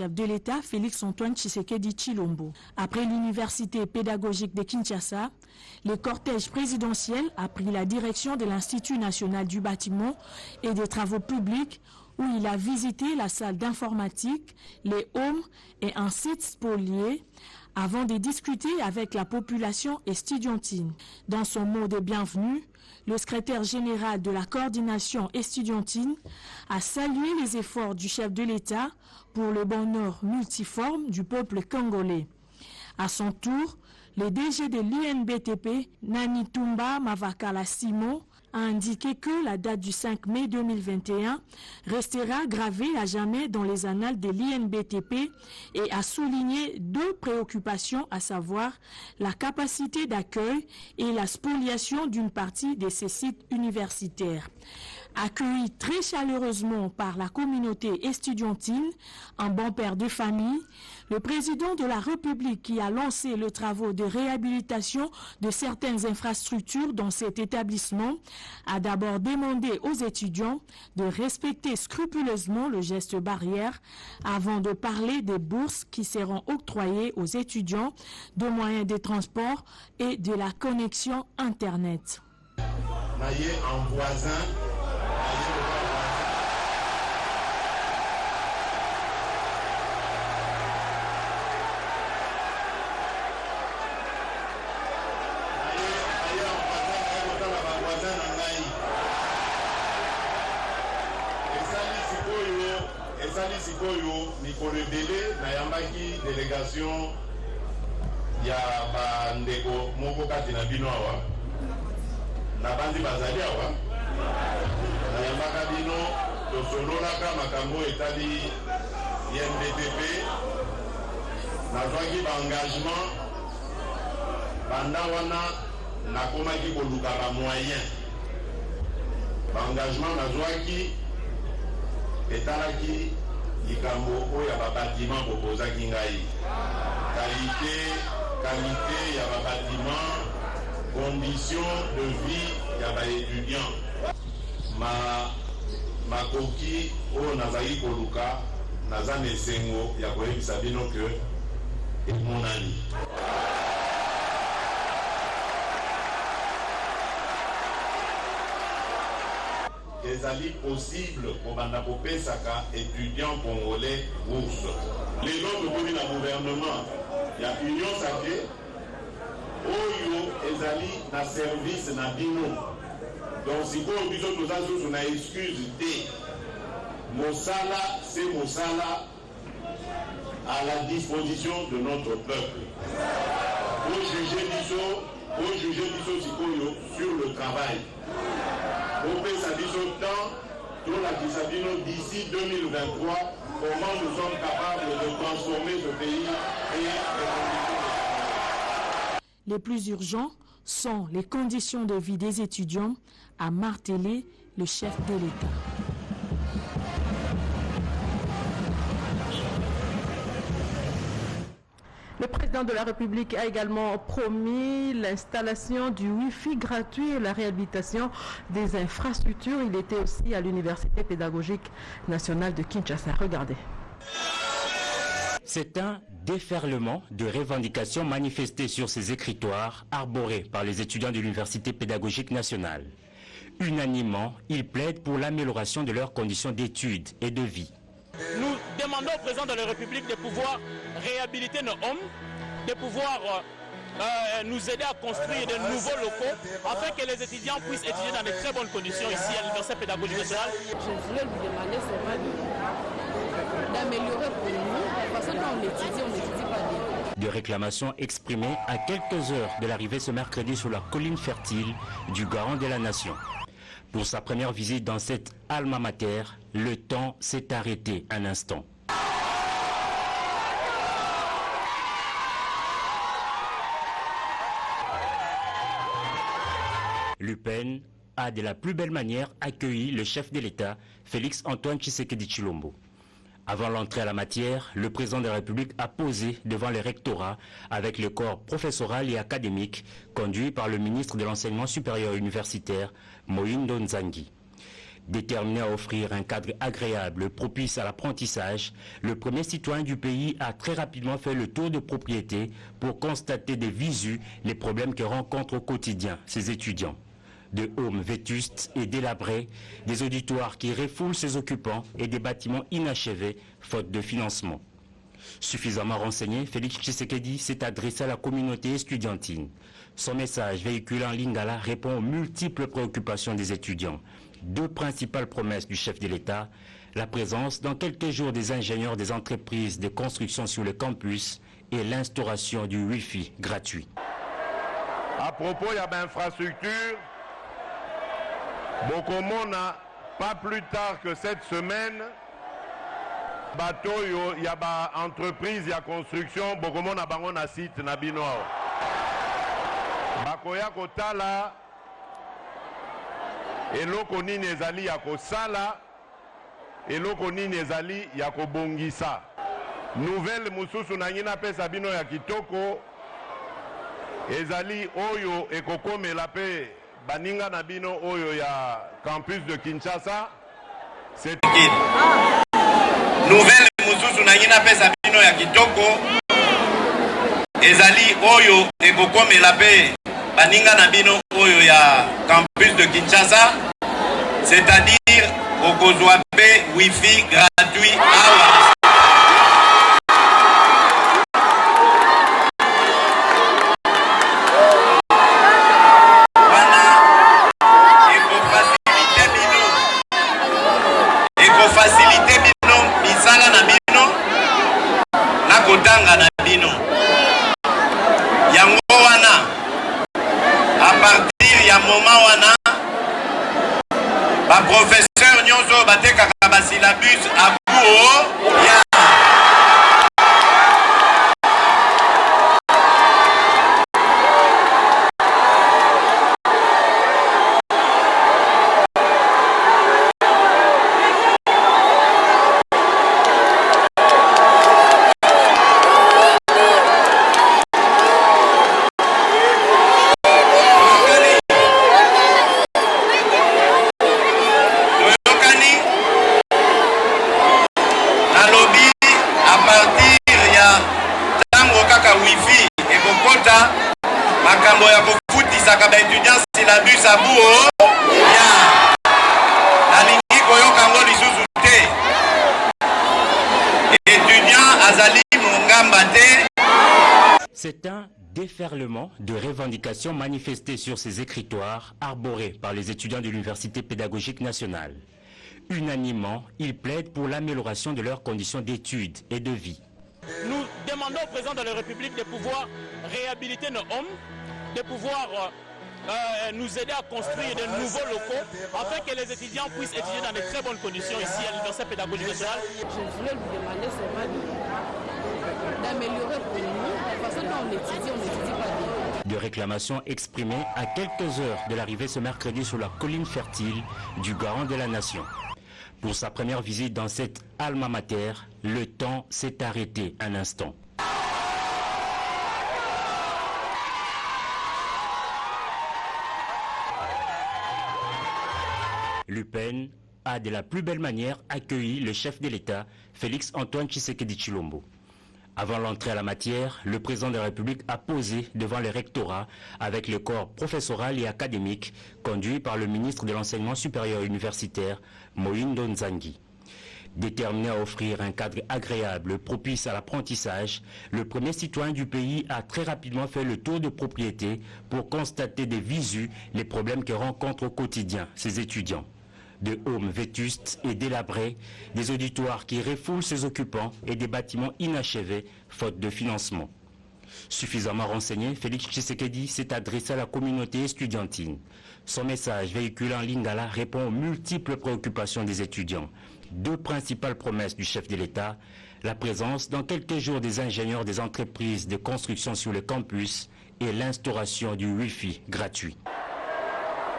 chef de l'État, Félix-Antoine Tshisekedi Tshilombo. Après l'université pédagogique de Kinshasa, le cortège présidentiel a pris la direction de l'Institut national du bâtiment et des travaux publics, où il a visité la salle d'informatique, les halls et un site spolié, avant de discuter avec la population estudiantine. Dans son mot de bienvenue, le secrétaire général de la coordination estudiantine a salué les efforts du chef de l'État pour le bonheur multiforme du peuple congolais. À son tour, le DG de l'INBTP, Nanitumba Mavakala Simon, a indiqué que la date du 5 mai 2021 restera gravée à jamais dans les annales de l'INBTP et a souligné deux préoccupations, à savoir la capacité d'accueil et la spoliation d'une partie de ces sites universitaires. Accueilli très chaleureusement par la communauté estudiantine, un bon père de famille, le président de la République qui a lancé le travaux de réhabilitation de certaines infrastructures dans cet établissement a d'abord demandé aux étudiants de respecter scrupuleusement le geste barrière avant de parler des bourses qui seront octroyées aux étudiants, de moyens de transport et de la connexion Internet. Naye en voisin. Pour le délai, Nayambaki délégation ya bandeko moko kati na bino awa na bandi bazali awa Nayambaka bino tosololaka makambo etali INBTP nazwaki engagement banda wana nakomaki koluka ba moyen engagement nazwaki etalaki likambo oya ba bâtiment proposaki ngai qualité ya ba bâtiment, conditions de vie ya ba étudiants makoki oyo nazali koluka naza na esengo ya koyebisa bino ke emonani. Ezali possible kobanda kopesaka étudiants congolais bourse. Les autres communes à gouvernement, il y a union sacrée, oyo ezali na service na bino. Donc si vous biso toza sur na excuse te, mosala c'est mosala à la disposition de notre peuple. Pour juger biso sikoyo sur le travail. D'ici 2023, comment nous sommes capables de transformer ce pays Les plus urgents sont les conditions de vie des étudiants, a martelé le chef de l'État. Le président de la République a également promis l'installation du Wi-Fi gratuit et la réhabilitation des infrastructures. Il était aussi à l'Université pédagogique nationale de Kinshasa. Regardez. C'est un déferlement de revendications manifestées sur ces écritoires arborés par les étudiants de l'Université pédagogique nationale. Unanimement, ils plaident pour l'amélioration de leurs conditions d'études et de vie. Nous demandons au président de la République de pouvoir réhabiliter nos hommes, de pouvoir nous aider à construire de nouveaux locaux afin que les étudiants puissent étudier dans de très bonnes conditions ici à l'Université pédagogique nationale. Je voulais lui demander seulement d'améliorer pour nous, parce que quand on n'étudie pas bien. De réclamations exprimées à quelques heures de l'arrivée ce mercredi sur la colline fertile du garant de la nation. Pour sa première visite dans cette alma mater, le temps s'est arrêté un instant. L'UPEN a de la plus belle manière accueilli le chef de l'État, Félix-Antoine Tshisekedi Tshilombo. Avant l'entrée à la matière, le président de la République a posé devant les rectorats avec le corps professoral et académique conduit par le ministre de l'Enseignement supérieur universitaire, Mohindo Nzangi. Déterminé à offrir un cadre agréable, propice à l'apprentissage, le premier citoyen du pays a très rapidement fait le tour de propriété pour constater de visu les problèmes que rencontrent au quotidien ses étudiants. De homes vétustes et délabrés, des auditoires qui refoulent ses occupants et des bâtiments inachevés faute de financement. Suffisamment renseigné, Félix Tshisekedi s'est adressé à la communauté estudiantine. Son message véhiculé en lingala répond aux multiples préoccupations des étudiants. Deux principales promesses du chef de l'État, la présence dans quelques jours des ingénieurs des entreprises de construction sur le campus et l'instauration du Wi-Fi gratuit. À propos de l'infrastructure, Bokomona, pas plus tard que cette semaine, bateau, il y a une entreprise, il y a construction, Bokomona bango na site na bino. Bakoya kotala, eloko nini ezali ya kosala, eloko nini ezali ya kobongisa. Nouvelle mususu na ngina pesa bino ya kitoko, ezali oyo ekokomela pe baninga na bino oyo ya campus de Kinshasa. C'est nouvelle mususu na ngina pesa bino ya kitoko, ezali oyo ekokomela pe baninga na bino oyo ya campus de Kinshasa, c'est-à-dire okozwa pe Wi-Fi gratuit awa. Facilité bino misala na bino na kotanga na bino yango wana à partir ya moment wana ba professeur nyonso batekaka ba syllabus à buo ya Wi-Fi et kokota makambo ya kofutisaka ba étudiants syllabus à buo ya nalingi koyoka ngo lisusu te étudiant azali mongamba te. C'est un déferlement de revendications manifestées sur ces écritoires arborés par les étudiants de l'Université pédagogique nationale. Unanimement, ils plaident pour l'amélioration de leurs conditions d'études et de vie. Nous demandons au président de la République de pouvoir réhabiliter nos hommes, de pouvoir nous aider à construire de nouveaux locaux afin que les étudiants puissent étudier dans de très bonnes conditions ici à l'Université pédagogique nationale. Je voulais lui demander seulement d'améliorer pour nous, parce que quand on n'étudie pas bien. De réclamations exprimées à quelques heures de l'arrivée ce mercredi sur la colline fertile du garant de la nation. Pour sa première visite dans cette alma mater, le temps s'est arrêté un instant. L'UPEN a de la plus belle manière accueilli le chef de l'État, Félix Antoine Tshisekedi Tshilombo. Avant l'entrée à la matière, le président de la République a posé devant le rectorat avec le corps professoral et académique conduit par le ministre de l'Enseignement supérieur universitaire, Mohindo Nzangi. Déterminé à offrir un cadre agréable, propice à l'apprentissage, le premier citoyen du pays a très rapidement fait le tour de propriété pour constater de visu les problèmes que rencontrent au quotidien ses étudiants. De homes vétustes et délabrés, des auditoires qui refoulent ses occupants et des bâtiments inachevés faute de financement. Suffisamment renseigné, Félix Tshisekedi s'est adressé à la communauté estudiantine. Son message véhiculé en lingala répond aux multiples préoccupations des étudiants. Deux principales promesses du chef de l'État, la présence dans quelques jours des ingénieurs des entreprises de construction sur le campus et l'instauration du Wi-Fi gratuit.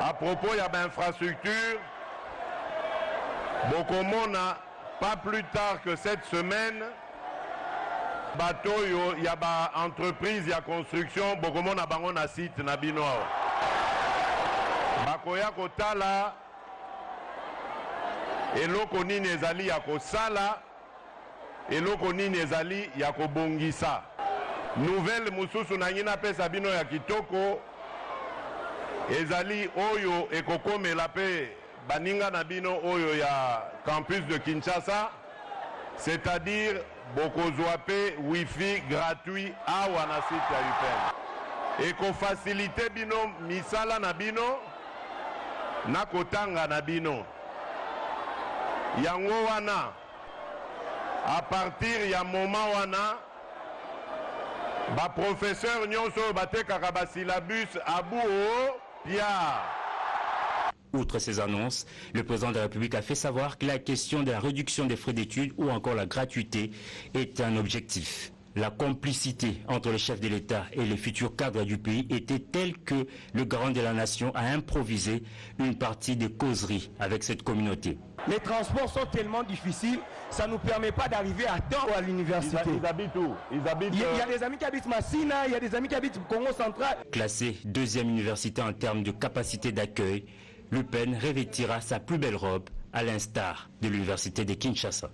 À propos de l'infrastructure, Bokomona, pas plus tard que cette semaine, bateau, il y a une entreprise, il y a construction, Bokomona bango na site na bino. Bakoya kotala, eloko nini ezali ya kosala, eloko nini ezali ya kobongisa. Nouvelle mususu na ngina pesa bino ya kitoko ezali oyo ekokomela pe baninga na bino oyo ya campus de Kinshasa, c'est-à-dire bokozwa pe wifi gratuit awa na site ya UPEN. Ekofacilite bino misala na bino na kotanga na bino. Yango wana à partir ya moment wana ba professeur nyonso batekaka ba syllabus abu o pia. Outre ces annonces, le président de la République a fait savoir que la question de la réduction des frais d'études ou encore la gratuité est un objectif. La complicité entre le chef de l'État et les futurs cadres du pays était telle que le garant de la nation a improvisé une partie des causeries avec cette communauté. Les transports sont tellement difficiles, ça ne nous permet pas d'arriver à temps à l'université. Ils habitent où? Ils habitent... Il y a des amis qui habitent Massina, il y a des amis qui habitent Congo central. Classée deuxième université en termes de capacité d'accueil, l'UPEN revêtira sa plus belle robe à l'instar de l'université de Kinshasa.